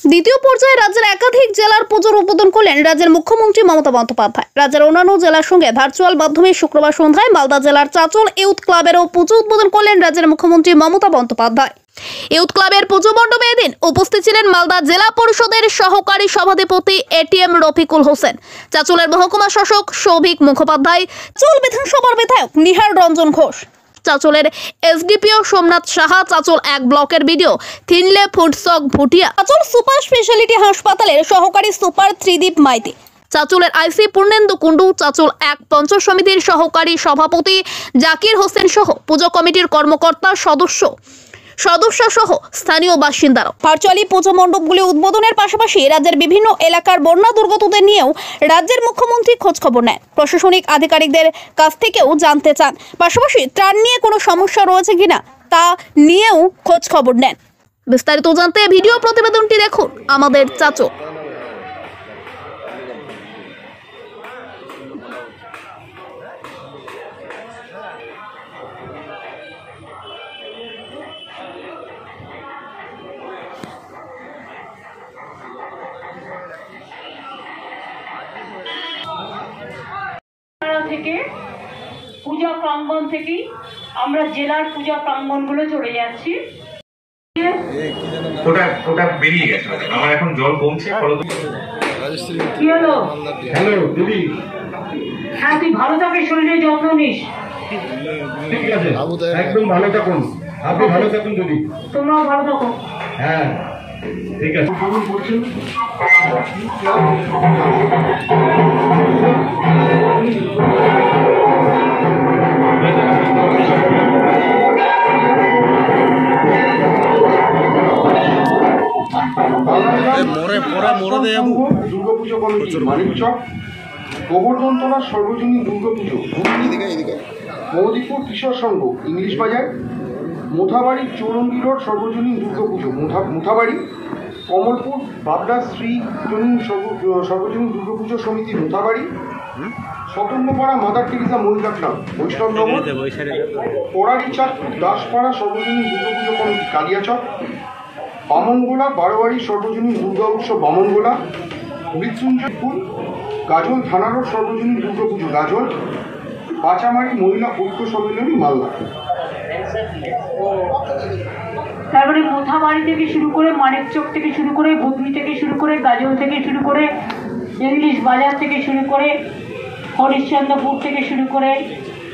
দ্বিতীয় পর্যায়ে রাজ্যের একাধিক জেলার পুজোর উদ্বোধন করলেন রাজ্যের মুখ্যমন্ত্রী মমতা বন্দ্যোপাধ্যায়। রাজ্যের অন্যান্য জেলার সঙ্গে ভার্চুয়াল মাধ্যমে শুক্রবার সন্ধ্যায় মালদা জেলার চাচল ইউথ ক্লাবেরও পুজো উদ্বোধন করলেন রাজ্যের মুখ্যমন্ত্রী মমতা বন্দ্যোপাধ্যায়। ইউথ ক্লাবের পুজো মণ্ডপে এদিন উপস্থিত ছিলেন মালদা জেলা পরিষদের সহকারী সভাধিপতি এটিএম রফিকুল হোসেন, চাচলের মহকুমা শাসক সৌভিক মুখোপাধ্যায়, চাচল বিধানসভার বিধায়ক নিহার রঞ্জন ঘোষ, চাচলের এসডিপিও সোমনাথ সাহা, চাচল 1 ব্লকের BDO Thinley Phudsok Bhutia, Chanchal super speciality হাসপাতালের সহকারী সুপার ত্রিদীপ মাইতি, চাচলের আইসি পূর্ণেন্দু কুণ্ডু, চাচল 1 পঞ্চায়েত সমিতির সহকারী সভাপতি জাকির হোসেন সহ পুজো কমিটির কর্মকর্তা সদস্য সহ স্থানীয় বাসিন্দারা ভার্চুয়ালি পুজো মণ্ডপগুলি উদ্বোধনের পাশাপাশি রাজ্যের বিভিন্ন এলাকার বন্যা দুর্গতদের নিয়েও রাজ্যের মুখ্যমন্ত্রী খোঁজখবর নেন। প্রশাসনিক আধিকারিকদের কাছ থেকেও জানতে চান, পাশাপাশি ত্রাণ নিয়ে কোনো সমস্যা রয়েছে কিনা তা নিয়েও খোঁজখবর নেন। বিস্তারিত জানতে ভিডিও প্রতিবেদনটি দেখুন আমাদের চাচল। থেকে পূজা প্রাঙ্গণ থেকে আমরা জেলার পূজা প্রাঙ্গণগুলো চলে যাচ্ছি। ওটা বেরিয়ে গেছে, আমার এখন জল কমছে। কি হলো? হ্যালো দিদি। হ্যাঁ, তুই ভালো থাকিস, শরীরে যত্ন নিস। ঠিক আছে, একদম ভালো থাকুন, আপনি ভালো থাকুন দিদি। তোমরাও ভালো থাকো। হ্যাঁ ঠিক আছে। দুর্গাপুজো কমিটি মানিকচক, গোবর্ধনতলা সর্বজনীন দুর্গাপুজো, মৌদিপুর কিশোর সংঘ ইংলিশ বাজার, মোথাবাড়ি চৌরঙ্গি রোড সর্বজনীন দুর্গাপুজো মোথাবাড়ি, কমলপুর বাবলা সর্বজনীন দুর্গাপুজো সমিতি মোথাবাড়ি, স্বতন্ত্রপাড়া মাদার টেরিজা মহিলা ক্লাব বৈষ্ণবনগর, পড়ারিচাঁদপুর দাসপাড়া সর্বজনীন দুর্গাপুজো কমিটি কালিয়াচক, বামনগোলা বারোয়ারি সর্বজনীন দুর্গা উৎসব বামনগোলা, মৃত্যুঞ্জয়পুর গাজল থানা রোড সর্বজনীন দুর্গাপুজো গাজল, বাঁচামারি মহিলা ঐক্য সম্মেলনী মালদা। তারপরে মোথাবাড়ি থেকে শুরু করে মানিকচক থেকে শুরু করে ভুতনি থেকে শুরু করে গাজল থেকে শুরু করে ইংলিশ বাজার থেকে শুরু করে হরিশ্চন্দ্রপুর থেকে শুরু করে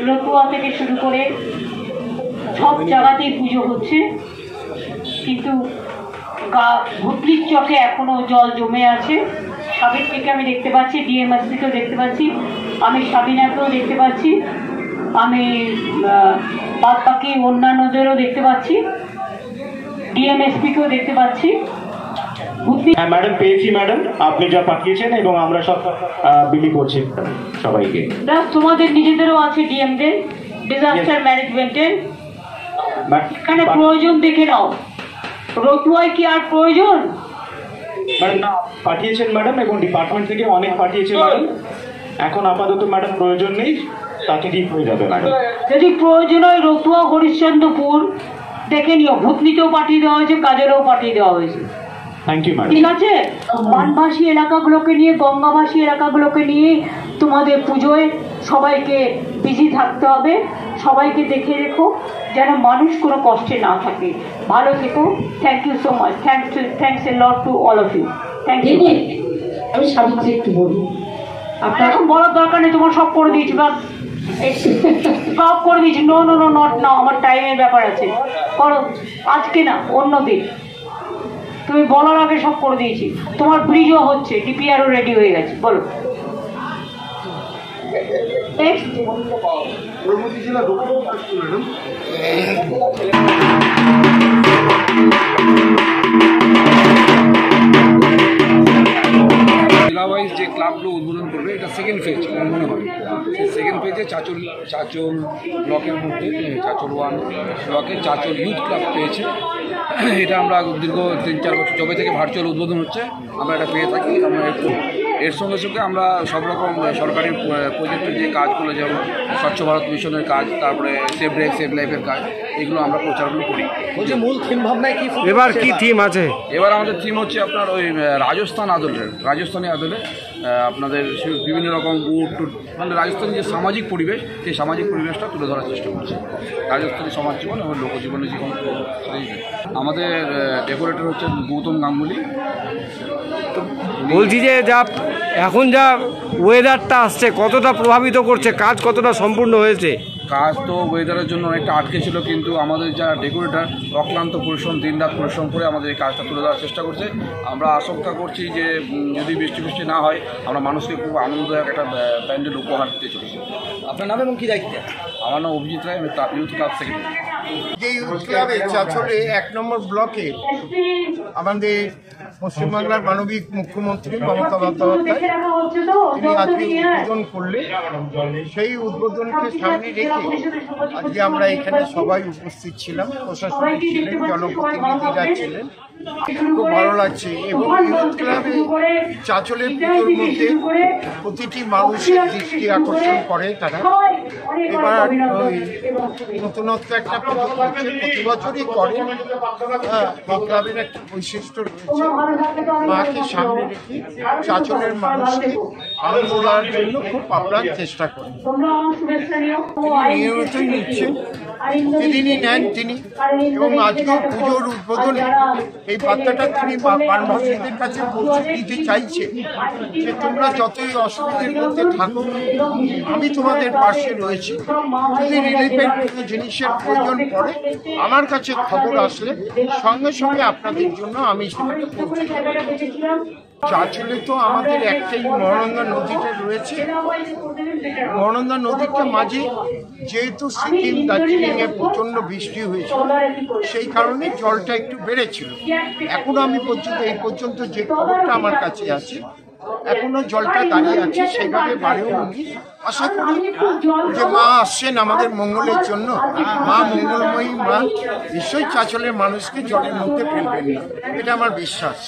রতুয়া থেকে শুরু করে সব জায়গাতেই পুজো হচ্ছে। কিন্তু ভুতলির চকে এখনো জল জমে আছে। সাবির থেকে আমি দেখতে পাচ্ছি, ডিএমএসপিকেও দেখতে পাচ্ছি, আমি সাবিনাকেও দেখতে পাচ্ছি, আমি বাদ বাকি অন্যান্যদেরও দেখতে পাচ্ছি, ডিএমএসপিকেও দেখতে পাচ্ছি। হ্যাঁ ম্যাডাম, পেয়েছি ম্যাডাম, আপনি যা পাঠিয়েছেন এবং আমরা সব বিলি করছি সবাইকে। তোমাদের নিজেদেরও আছে ডিএমদের ডিজাস্টার ম্যানেজমেন্টের, এখানে প্রয়োজন দেখে নাও। রতুয়ায় কি আর প্রয়োজন? ম্যাডাম না, পাঠিয়েছেন ম্যাডাম, এবং ডিপার্টমেন্ট থেকে অনেক পাঠিয়েছে ম্যাডাম। এখন আপাতত ম্যাডাম প্রয়োজন নেই, তাকে ঠিক হয়ে যাবে ম্যাডাম। যদি প্রয়োজন হয় রতুয়া হরিশ্চন্দ্রপুর দেখে নিও, ভুতনিতেও পাঠিয়ে দেওয়া হয়েছে, কাজলেও পাঠিয়ে দেওয়া হয়েছে। Thank you madam. ঠিক আছে, বানভাসী এলাকাগুলোকে নিয়ে, গঙ্গাভাসী এলাকাগুলোকে নিয়ে তোমাদের পুজোয় সবাইকে বিজি থাকতে হবে। সবাইকে দেখে রেখো যেন মানুষ কোনো কষ্টে না থাকে। ভালো থেকো। Thank you so much. Thanks a lot to all of you. Thank you. আমি সাবিত্রী একটু বলবো, আপনার এখন বলার দরকার নেই, তোমার সব করে দিয়েছি, বাস সব করে দিয়েছি। No no no not now, আমার টাইমের ব্যাপার আছে, করো আজকে না অন্য দিন। তুমি বলার আগে সব করে দিয়েছি। তোমার ব্রিজও হচ্ছে, ডিপিআরও রেডি হয়ে গেছে। বলো। পরবর্তী জেলা দক্ষিণ ম্যাডাম। জেলা ওয়াইজ যে ক্লাবগুলো উদ্বোধন করবে, এটা সেকেন্ড ফেজ আমার মনে হয়। সেই সেকেন্ড ফেজে চাচল ব্লকের মধ্যে চাচল 1 ব্লকে চাচল ইউথ ক্লাব পেয়েছে। এটা আমরা দীর্ঘ 3-4 বছর যবে থেকে ভার্চুয়াল উদ্বোধন হচ্ছে আমরা এটা পেয়ে থাকি। আমরা একটু এর সঙ্গে সঙ্গে আমরা সব রকম সরকারি প্রজেক্টের যে কাজগুলো, যেমন স্বচ্ছ ভারত মিশনের কাজ, তারপরে সেভ ড্রাইভ সেভ লাইফের কাজ, এগুলো আমরা প্রচারগুলো করি। বলছি মূল থিম ভাবনায় কি এবার কি থিম আছে? এবার আমাদের থিম হচ্ছে আপনার ওই রাজস্থানী আদলের আপনাদের বিভিন্ন রকম উট টুট, মানে রাজস্থানী যে সামাজিক পরিবেশ, সেই সামাজিক পরিবেশটা তুলে ধরার চেষ্টা করছে। রাজস্থানী সমাজ জীবন এবং লোকজীবনের জীবন। আমাদের ডেকোরেটর হচ্ছেন গৌতম গাঙ্গুলি। বলছি যে এখন যা ওয়েদারটা আসছে কতটা প্রভাবিত করছে, কাজ কতটা সম্পূর্ণ হয়েছে? কাজ তো ওয়েদারের জন্য অনেকটা আটকে ছিল, কিন্তু আমাদের যারা ডেকোরেটর অক্লান্ত পরিশ্রম, দিনরাত পরিশ্রম করে আমাদের এই কাজটা তুলে দেওয়ার চেষ্টা করছে। আমরা আশঙ্কা করছি যে যদি বৃষ্টি না হয়, আমরা মানুষকে খুব আনন্দদায়ক একটা প্যান্ডেল উপহার দিতে চলেছি। আপনার নাম এবং কি দায়িত্ব? আমার নাম অভিজিৎ রায়, আমি ইউথ ক্লাব সেক্রেটারি। যে ইউথ ক্লাবে চাচলে 1 নম্বর ব্লকে আমাদের পশ্চিমবাংলার মানবিক মুখ্যমন্ত্রী মমতা বন্দ্যোপাধ্যায় তিনি আজকে উদ্বোধন করলে, সেই উদ্বোধনকে সামনে রেখে আজকে আমরা এখানে সবাই উপস্থিত ছিলাম, প্রশাসনিক ছিলেন, জনপ্রতিনিধিরা ছিলেন। খুব ভালো লাগছে। এবং ইউথ ক্লাবে চাচলের পুজোর মধ্যে প্রতিটি মানুষের দৃষ্টি আকর্ষণ করে তারা। এবার ওই নতুনত্ব একটা পুজো করছে, প্রতি বছরই করে। এই ক্লাবের একটা বৈশিষ্ট্য রয়েছে, মাকে সামনে রেখে চাচলের মানুষকে আনন্দ দেওয়ার জন্য খুব আপ্রাণ চেষ্টা করে। নিয়মিতই নিচ্ছেন, প্রতিদিনই নেন তিনি। এবং আজকেও পুজোর উদ্বোধনে এই বার্তাটা তিনি বানভাসীদের কাছে পৌঁছে দিতে চাইছেন যে তোমরা যতই অসুবিধার মধ্যে থাকো, আমি তোমাদের পাশে রয়েছি। যদি রিলিফের কোনো জিনিসের প্রয়োজন পড়ে, আমার কাছে খবর আসলে সঙ্গে সঙ্গে আপনাদের জন্য আমি সেটাকে পৌঁছে দেব। চাচলে তো আমাদের একটাই মহানন্দা নদীটা রয়েছে। মহানন্দা নদীটা মাঝে যেহেতু সিকিম দার্জিলিংয়ে প্রচণ্ড বৃষ্টি হয়েছিল, সেই কারণে জলটা একটু বেড়েছিল। এখনো আমি এই পর্যন্ত যে খবরটা আমার কাছে আছে, এখনো জলটা দাঁড়িয়ে আছে, সেইভাবে বাড়েও নি। আশা করি যে মা আসছেন আমাদের মঙ্গলের জন্য, মা মঙ্গলময়ী মা নিশ্চয়ই চাচলের মানুষকে জলের মধ্যে ফেলবেন না, এটা আমার বিশ্বাস।